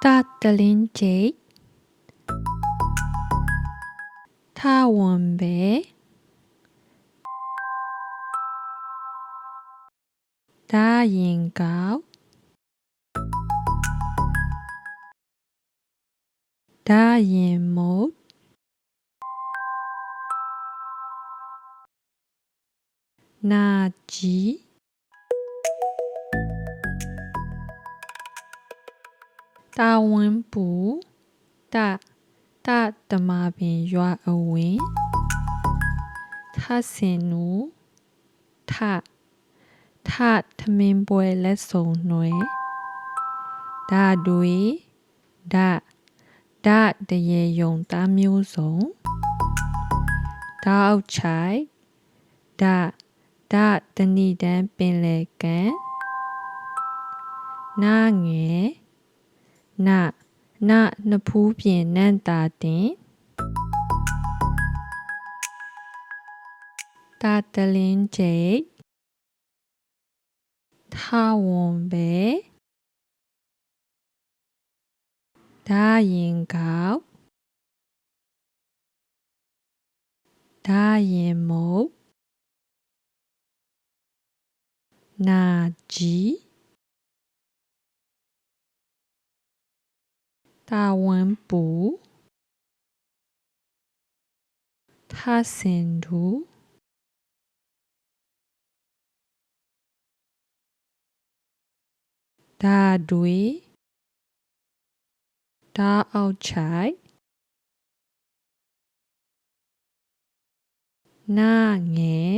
大的林姐，他问呗，大眼高，大眼毛，那鸡，大温补，大的马边ရွာအဝင်ထဆင်နူထထမင်းပွဲလက်စုံနွယ်ဒါတွေဒါတရေယုံသားမျိုးစုံဒါအောက်ချိုက်ဒါတဏိတန်းပင်လယ်ကန်နာငယ်နဖူးပြင်နန့်တာတင်大的林姐，他问呗，大眼高，大眼毛，那鸡，大温补，他深度。ဒါတွေဒါအောက်ချိုက်နာငယ်